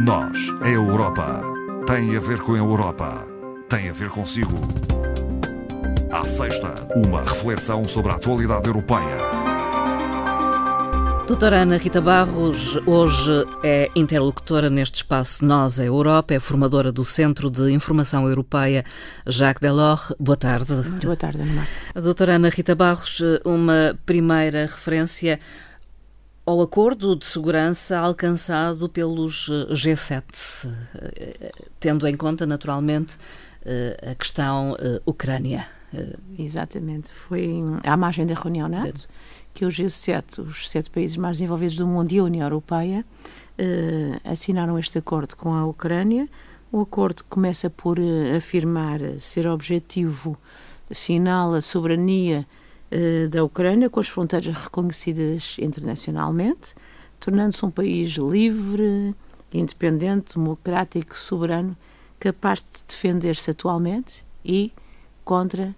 Nós, a Europa, tem a ver com a Europa, tem a ver consigo. À sexta, uma reflexão sobre a atualidade europeia. Doutora Ana Rita Barros, hoje é interlocutora neste espaço Nós, a Europa, é formadora do Centro de Informação Europeia Jacques Delors. Boa tarde. Muito boa tarde, Ana Marta. A doutora Ana Rita Barros, uma primeira referência ao acordo de segurança alcançado pelos G7, tendo em conta, naturalmente, a questão Ucrânia. Exatamente. Foi à margem da reunião NATO que os G7, os 7 países mais desenvolvidos do mundo e a União Europeia, assinaram este acordo com a Ucrânia. O acordo começa por afirmar ser objetivo final a soberania da Ucrânia, com as fronteiras reconhecidas internacionalmente, tornando-se um país livre, independente, democrático, soberano, capaz de defender-se atualmente e contra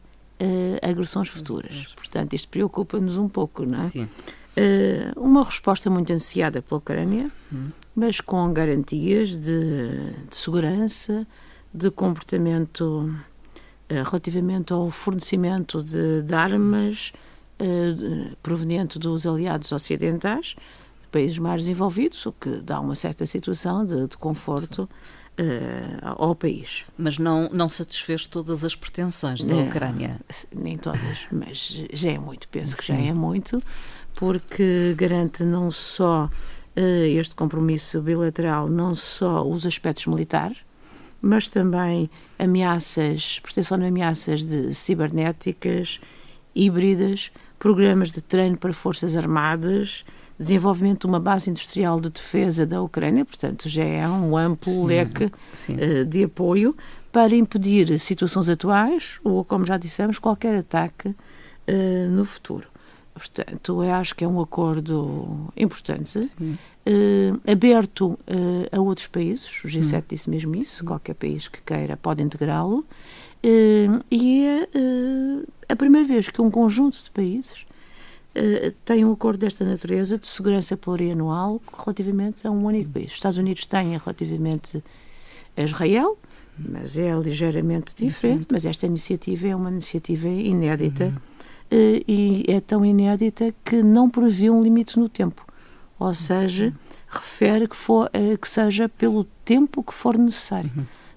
agressões futuras. Portanto, isto preocupa-nos um pouco, não é? Sim. Uma resposta muito ansiada pela Ucrânia, mas com garantias de segurança, de comportamento relativamente ao fornecimento de armas proveniente dos aliados ocidentais, países mais desenvolvidos, o que dá uma certa situação de conforto ao país. Mas não satisfez todas as pretensões da Ucrânia? Nem todas, mas já é muito, penso que já é muito, porque garante não só este compromisso bilateral, não só os aspectos militares, mas também ameaças, proteção de ameaças cibernéticas, híbridas, programas de treino para forças armadas, desenvolvimento de uma base industrial de defesa da Ucrânia, portanto já é um amplo leque de apoio para impedir situações atuais ou, como já dissemos, qualquer ataque no futuro. Portanto, eu acho que é um acordo importante, aberto a outros países, o G7 disse mesmo isso, qualquer país que queira pode integrá-lo, e é a primeira vez que um conjunto de países tem um acordo desta natureza de segurança plurianual relativamente a um único país. Os Estados Unidos têm relativamente a Israel, mas é ligeiramente diferente, mas esta iniciativa é uma iniciativa inédita, e é tão inédita que não prevê um limite no tempo, ou seja, refere que seja pelo tempo que for necessário,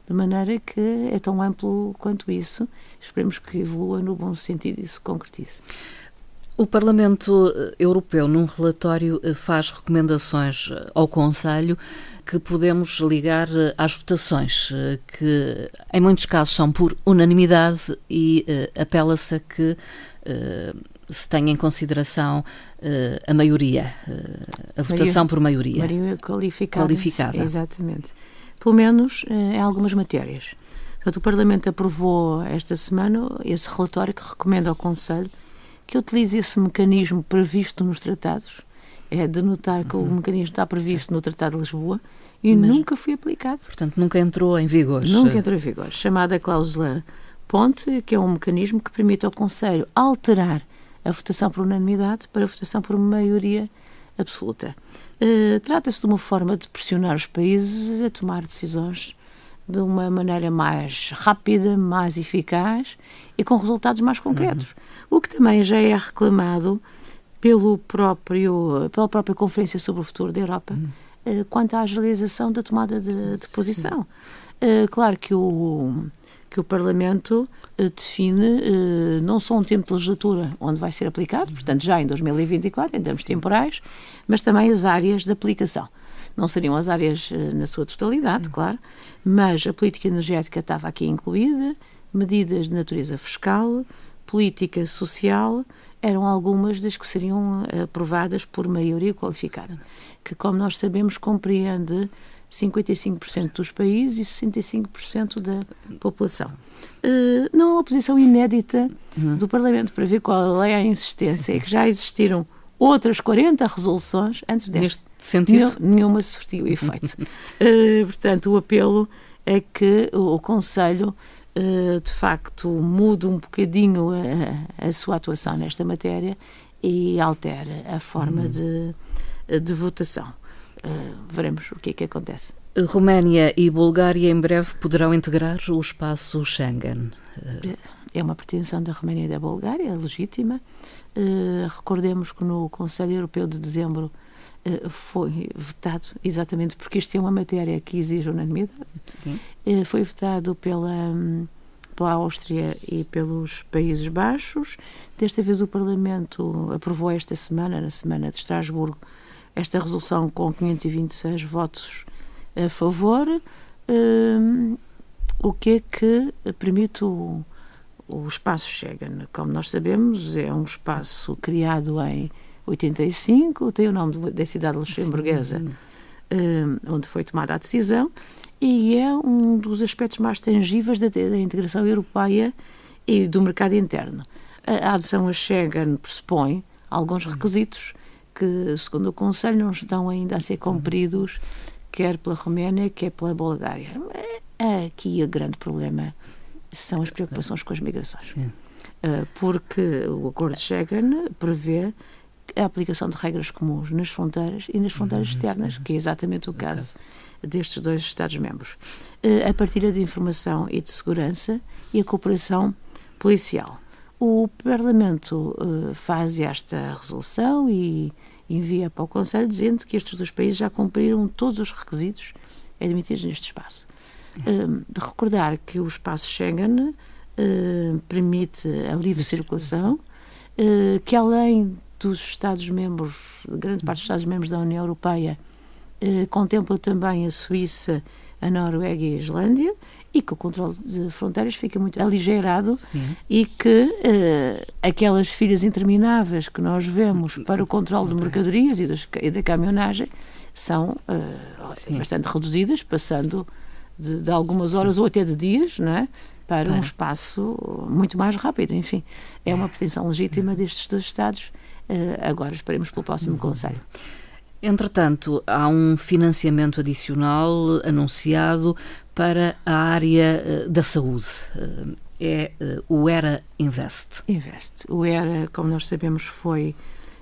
de maneira que é tão amplo quanto isso. Esperemos que evolua no bom sentido e se concretize. O Parlamento Europeu, num relatório, faz recomendações ao Conselho que podemos ligar às votações, que em muitos casos são por unanimidade, e apela-se a que se tenha em consideração a maioria, a votação por maioria. Maioria qualificada. Exatamente. Pelo menos em algumas matérias. Portanto, o Parlamento aprovou esta semana esse relatório que recomenda ao Conselho que utilize esse mecanismo previsto nos tratados. É de notar que o mecanismo está previsto no Tratado de Lisboa e nunca foi aplicado. Portanto, nunca entrou em vigor. Nunca entrou em vigor. Chamada cláusula ponte, que é um mecanismo que permite ao Conselho alterar a votação por unanimidade para a votação por maioria absoluta. Trata-se de uma forma de pressionar os países a tomar decisões de uma maneira mais rápida, mais eficaz e com resultados mais concretos. O que também já é reclamado pela própria Conferência sobre o Futuro da Europa, quanto à agilização da tomada de posição. Claro que o Parlamento define não só um tempo de legislatura onde vai ser aplicado, portanto já em 2024, em termos temporais, mas também as áreas de aplicação. Não seriam as áreas na sua totalidade, claro, mas a política energética estava aqui incluída, medidas de natureza fiscal, política social, eram algumas das que seriam aprovadas por maioria qualificada, que, como nós sabemos, compreende 55% dos países e 65% da população. Não é uma posição inédita do Parlamento, para ver qual é a insistência, é que já existiram outras 40 resoluções antes desta. Neste sentido? Nenhuma surtiu efeito. Portanto, o apelo é que o Conselho, de facto, mude um bocadinho a sua atuação nesta matéria e altere a forma de votação. veremos o que é que acontece. Roménia e Bulgária em breve poderão integrar o espaço Schengen. É uma pretensão da Roménia e da Bulgária, legítima. Recordemos que no Conselho Europeu de dezembro foi vetado, exatamente porque isto é uma matéria que exige unanimidade. Foi vetado pela Áustria e pelos Países Baixos. Desta vez o Parlamento aprovou esta semana, na semana de Estrasburgo, esta resolução com 526 votos a favor, o que é que permite o espaço Schengen. Como nós sabemos, é um espaço criado em 85, tem o nome da cidade luxemburguesa, onde foi tomada a decisão, e é um dos aspectos mais tangíveis da integração europeia e do mercado interno. A adesão a Schengen pressupõe alguns requisitos que, segundo o Conselho, não estão ainda a ser cumpridos, quer pela Roménia, quer pela Bulgária. Aqui o grande problema são as preocupações com as migrações. Porque o Acordo de Schengen prevê a aplicação de regras comuns nas fronteiras e nas fronteiras externas, que é exatamente o caso destes dois Estados-membros. A partilha de informação e de segurança e a cooperação policial. O Parlamento faz esta resolução e envia para o Conselho dizendo que estes dois países já cumpriram todos os requisitos admitidos neste espaço. De recordar que o espaço Schengen permite a livre circulação, que além dos Estados-membros, grande parte dos Estados-membros da União Europeia, contempla também a Suíça, a Noruega e a Islândia, e que o controle de fronteiras fica muito aligeirado. E que aquelas filas intermináveis que nós vemos para o controle de mercadorias e da caminhonagem são bastante reduzidas, passando de algumas horas ou até de dias, não é? Para um espaço muito mais rápido. Enfim, é uma pretensão legítima destes dois Estados. Agora esperemos pelo próximo Conselho. Entretanto, há um financiamento adicional anunciado para a área da saúde. É o ERA Invest. O ERA, como nós sabemos, foi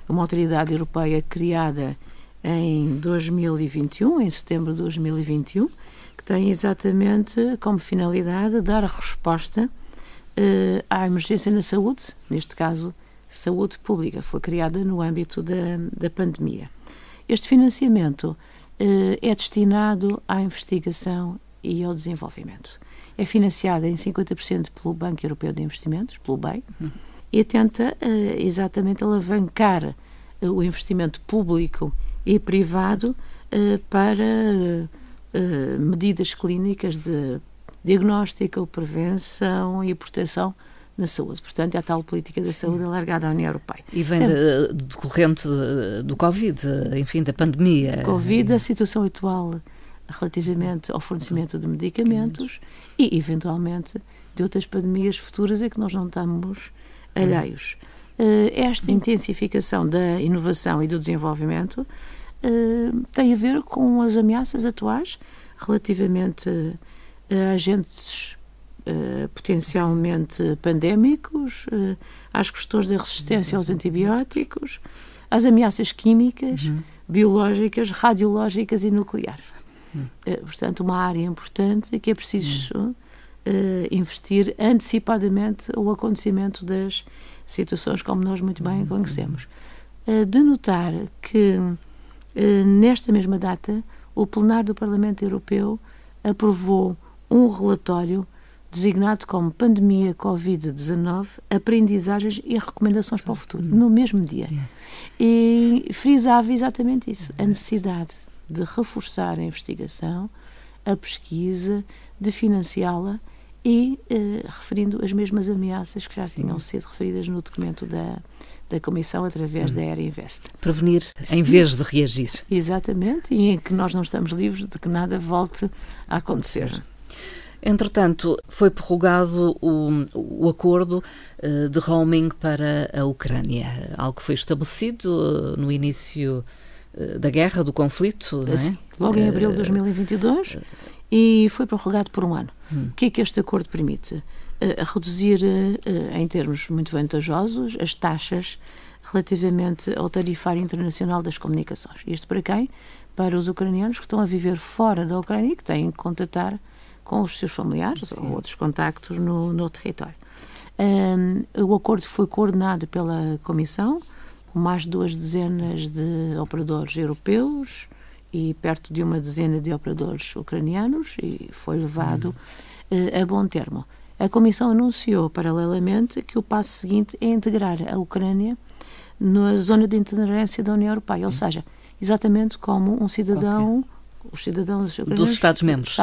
uma autoridade europeia criada em 2021, em setembro de 2021, que tem exatamente como finalidade dar a resposta à emergência na saúde, neste caso, saúde pública. Foi criada no âmbito da pandemia. Este financiamento é destinado à investigação e ao desenvolvimento. É financiado em 50% pelo Banco Europeu de Investimentos, pelo BEI, e tenta exatamente alavancar o investimento público e privado para medidas clínicas de diagnóstico, prevenção e proteção na saúde. Portanto, é a tal política da saúde alargada à União Europeia. E vem decorrente do Covid, enfim, da pandemia. Covid, a situação atual relativamente ao fornecimento de medicamentos e, eventualmente, de outras pandemias futuras a que nós não estamos alheios. Esta intensificação da inovação e do desenvolvimento tem a ver com as ameaças atuais relativamente a agentes potencialmente pandémicos, às questões da resistência aos antibióticos, às ameaças químicas, biológicas, radiológicas e nucleares. Portanto, uma área importante que é preciso investir antecipadamente o acontecimento das situações como nós muito bem conhecemos. De notar que nesta mesma data o plenário do Parlamento Europeu aprovou um relatório designado como Pandemia Covid-19, Aprendizagens e Recomendações para o Futuro, no mesmo dia. E frisava exatamente isso, a necessidade de reforçar a investigação, a pesquisa, de financiá-la e referindo as mesmas ameaças que já tinham sido referidas no documento da Comissão através da ERA Invest. Prevenir em vez de reagir. Exatamente, e em que nós não estamos livres de que nada volte a acontecer. Entretanto, foi prorrogado o acordo de roaming para a Ucrânia, algo que foi estabelecido no início da guerra, do conflito, não é? Sim, logo em abril de 2022 e foi prorrogado por um ano. O que é que este acordo permite? Reduzir, em termos muito vantajosos, as taxas relativamente ao tarifário internacional das comunicações. Isto para quem? Para os ucranianos que estão a viver fora da Ucrânia e que têm que contatar com os seus familiares ou outros contactos no território. O acordo foi coordenado pela Comissão, com mais de 2 dezenas de operadores europeus e perto de 1 dezena de operadores ucranianos, e foi levado a bom termo. A Comissão anunciou, paralelamente, que o passo seguinte é integrar a Ucrânia na zona de itolerância da União Europeia, ou seja, exatamente como um cidadão, os cidadãos dos Estados-membros.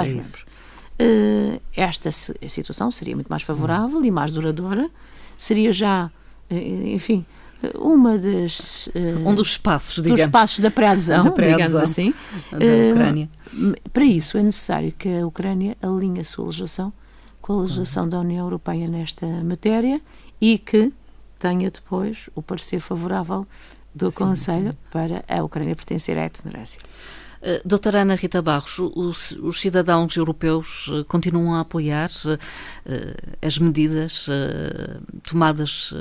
Esta situação seria muito mais favorável e mais duradoura, seria já, enfim, um dos passos, digamos, dos passos da pré-adesão, digamos assim, da Ucrânia. Para isso é necessário que a Ucrânia alinhe a sua legislação com a legislação da União Europeia nesta matéria e que tenha depois o parecer favorável do Conselho para a Ucrânia pertencer à itinerância. Doutora Ana Rita Barros, os cidadãos europeus continuam a apoiar as medidas tomadas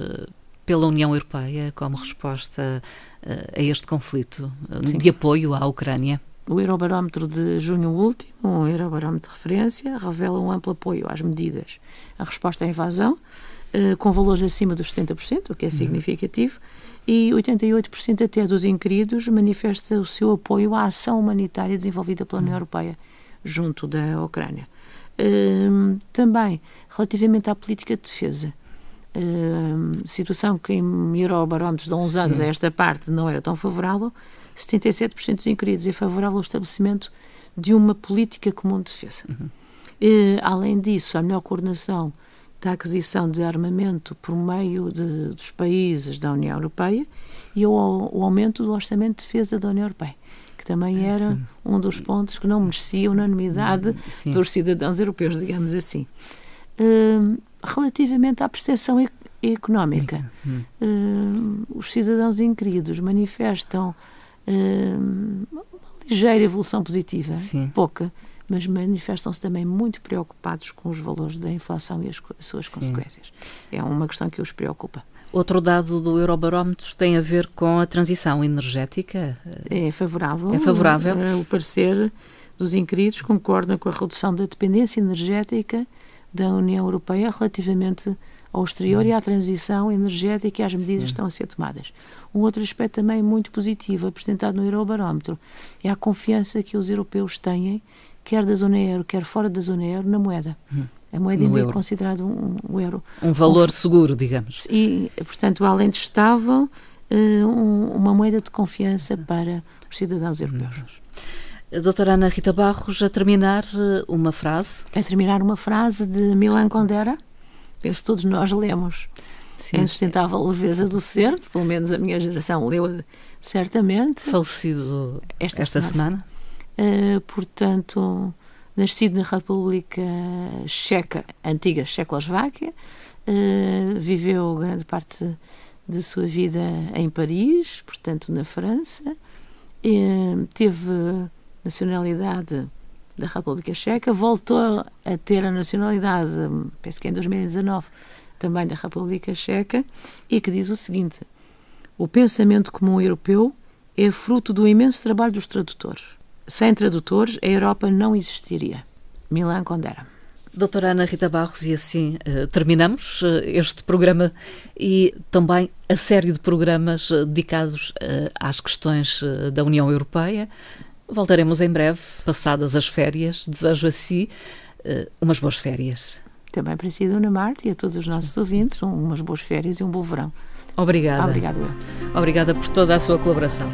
pela União Europeia como resposta a este conflito de apoio à Ucrânia? O Eurobarómetro de junho último, um Eurobarómetro de referência, revela um amplo apoio às medidas, a resposta à invasão, com valores acima dos 70%, o que é significativo, e 88% até dos inquiridos manifesta o seu apoio à ação humanitária desenvolvida pela União Europeia junto da Ucrânia. Também, relativamente à política de defesa, situação que em Eurobarómetros de há uns anos a esta parte não era tão favorável, 77% dos inquiridos é favorável ao estabelecimento de uma política comum de defesa. Além disso, a melhor coordenação da aquisição de armamento por meio dos países da União Europeia e o aumento do orçamento de defesa da União Europeia, que também era um dos pontos que não merecia unanimidade dos cidadãos europeus, digamos assim. Relativamente à percepção económica, os cidadãos inquiridos manifestam uma ligeira evolução positiva, pouca, mas manifestam-se também muito preocupados com os valores da inflação e as suas consequências. É uma questão que os preocupa. Outro dado do Eurobarómetro tem a ver com a transição energética. É favorável. É favorável. O parecer dos inquiridos concorda com a redução da dependência energética da União Europeia relativamente ao exterior e à transição energética e às medidas que estão a ser tomadas. Um outro aspecto também muito positivo apresentado no Eurobarómetro é a confiança que os europeus têm, quer da zona euro, quer fora da zona euro, na moeda. A moeda ainda é considerada um euro. Um valor seguro, digamos. E, portanto, além de estável, uma moeda de confiança para os cidadãos europeus. Doutora Ana Rita Barros, a terminar uma frase. A terminar uma frase de Milan Kundera, penso que todos nós lemos. Sim. A insustentável leveza do ser, pelo menos a minha geração leu certamente. Falecido esta semana. Portanto, nascido na República Checa, antiga Checoslováquia, viveu grande parte da sua vida em Paris, portanto na França, teve nacionalidade da República Checa, voltou a ter a nacionalidade, penso que em 2019, também da República Checa, e que diz o seguinte: o pensamento comum europeu é fruto do imenso trabalho dos tradutores. Sem tradutores, a Europa não existiria. Milan Kundera. Doutora Ana Rita Barros, e assim terminamos este programa e também a série de programas dedicados às questões da União Europeia. Voltaremos em breve, passadas as férias. Desejo a si umas boas férias. Também para si, Dona Marta, e a todos os nossos ouvintes, umas boas férias e um bom verão. Obrigada. Obrigada. Obrigada por toda a sua colaboração.